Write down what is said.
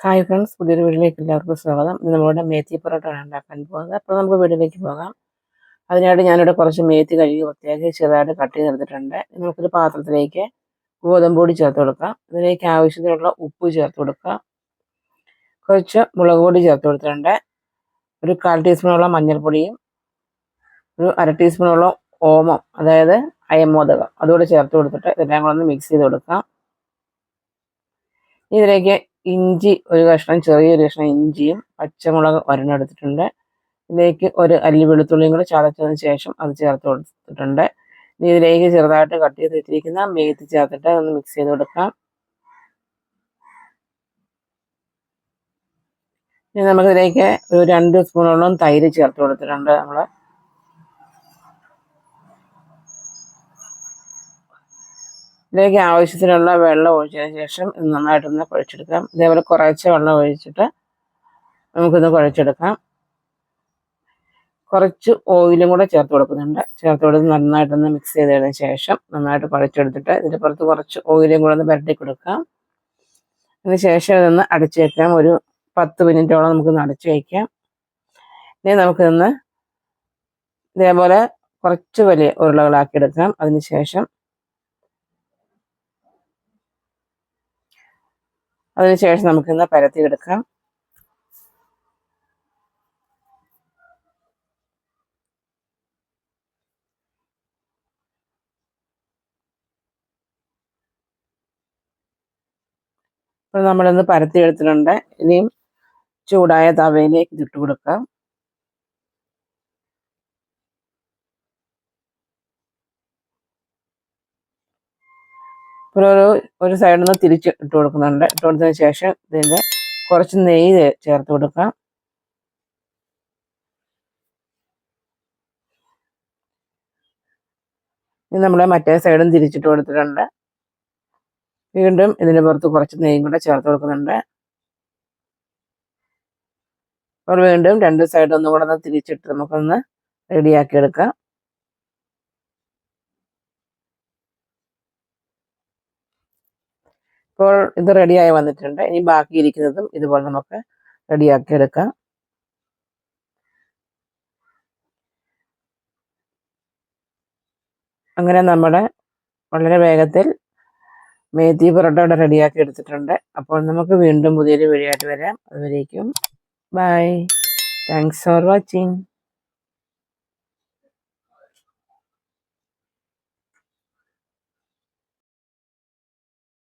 Hi friends, പുതിയൊരു വീഡിയോയിലേക്ക് എല്ലാവർക്കും സ്വാഗതം. ഇന്ന് നമ്മളുടെ മേത്തി പൊറോട്ടയാണ് ഉണ്ടാക്കാൻ പോകുന്നത്. അപ്പോൾ നമുക്ക് വീഡിയോയിലേക്ക് പോകാം. അതിനായിട്ട് ഞാനിവിടെ കുറച്ച് മേത്തി കഴുകി വൃത്തിയാക്കി ചെറുതായിട്ട് കട്ട് ചെയ്തെടുത്തിട്ടുണ്ട്. നമുക്കൊരു പാത്രത്തിലേക്ക് ഗോതമ്പ് പൊടി ചേർത്ത് കൊടുക്കാം. ഇതിലേക്ക് ആവശ്യത്തിനുള്ള ഉപ്പ് ചേർത്ത് കൊടുക്കുക. കുറച്ച് മുളക് പൊടി ചേർത്ത് കൊടുത്തിട്ടുണ്ട്. ഒരു 1/4 ടീസ്പൂണോളം മഞ്ഞൾപ്പൊടിയും ഒരു 1/2 ടീസ്പൂണോളം ഓമം, അതായത് അയമോദകം, അതുകൂടെ ചേർത്ത് കൊടുത്തിട്ട് ഇതെല്ലാം കൂടെ ഒന്ന് മിക്സ് ചെയ്ത് കൊടുക്കാം. ഇതിലേക്ക് ഇഞ്ചി ചെറിയൊരു കഷ്ണം ഇഞ്ചിയും പച്ചമുളക് ഒരെണ്ണം ഇതിലേക്ക് ഒരു അല്ലി വെളുത്തുള്ളിയും കൂടെ ചതച്ചതിന് ശേഷം അത് ചേർത്ത് കൊടുത്തിട്ടുണ്ട്. ഇനി ഇതിലേക്ക് ചെറുതായിട്ട് കട്ട് ചെയ്ത് വെച്ചിരിക്കുന്ന മേത്തി ചേർത്തിട്ട് ഒന്ന് മിക്സ് ചെയ്ത് കൊടുക്കാം. ഇനി നമുക്കിതിലേക്ക് ഒരു 2 സ്പൂണോളം തൈര് ചേർത്ത് കൊടുത്തിട്ടുണ്ട്. ഇതിലേക്ക് ആവശ്യത്തിനുള്ള വെള്ളം ഒഴിച്ചതിന് ശേഷം ഇത് നന്നായിട്ടൊന്ന് കുഴച്ചെടുക്കാം. ഇതേപോലെ കുറച്ച് വെള്ളം ഒഴിച്ചിട്ട് നമുക്കിത് കുഴച്ചെടുക്കാം. കുറച്ച് ഓയിലും കൂടെ ചേർത്ത് കൊടുക്കുന്നുണ്ട്. ചേർത്ത് കൊടുത്ത് നന്നായിട്ടൊന്ന് മിക്സ് ചെയ്തതിന് ശേഷം നന്നായിട്ട് കുഴച്ചെടുത്തിട്ട് ഇതിൻ്റെ പുറത്ത് കുറച്ച് ഓയിലും കൂടെ ഒന്ന് പുരട്ടി കൊടുക്കാം. അതിന് ശേഷം ഇതൊന്ന് അടച്ചു വയ്ക്കാം. ഒരു 10 മിനിറ്റോളം നമുക്കൊന്ന് അടച്ചു വയ്ക്കാം. ഇനി നമുക്കിതൊന്ന് ഇതേപോലെ കുറച്ച് വലിയ ഉരുളകളാക്കി എടുക്കാം. അതിന് ശേഷം നമുക്കിന്ന് പരത്തിയെടുക്കാം. അപ്പോൾ നമ്മളിന്ന് പരത്തിയെടുത്തിട്ടുണ്ട്. ഇനിയും ചൂടായ തവയിലേക്ക് ഇട്ട് കൊടുക്കാം. ഇപ്പോൾ ഒരു സൈഡിൽ നിന്ന് തിരിച്ച് ഇട്ട് കൊടുക്കുന്നുണ്ട്. ഇട്ട് കൊടുത്തതിന് ശേഷം ഇതിൻ്റെ കുറച്ച് നെയ്യ് ചേർത്ത് കൊടുക്കാം. ഇനി നമ്മൾ മറ്റേ സൈഡും തിരിച്ചിട്ട് കൊടുത്തിട്ടുണ്ട്. വീണ്ടും ഇതിൻ്റെ പുറത്ത് കുറച്ച് നെയ്യും കൂടെ ചേർത്ത് കൊടുക്കുന്നുണ്ട്. അപ്പോൾ വീണ്ടും 2 സൈഡും ഒന്നും കൂടെ ഒന്ന് തിരിച്ചിട്ട് നമുക്കൊന്ന് റെഡിയാക്കി എടുക്കാം. ഇപ്പോൾ ഇത് റെഡിയായി വന്നിട്ടുണ്ട്. ഇനി ബാക്കി ഇരിക്കുന്നതും ഇതുപോലെ നമുക്ക് റെഡിയാക്കി എടുക്കാം. അങ്ങനെ നമ്മുടെ വളരെ വേഗത്തിൽ മേത്തി പൊറോട്ട ഇവിടെ റെഡിയാക്കി എടുത്തിട്ടുണ്ട്. അപ്പോൾ നമുക്ക് വീണ്ടും പുതിയൊരു വീഡിയോ ആയിട്ട് വരാം. അതുവരേക്കും ബൈ. Thanks for watching.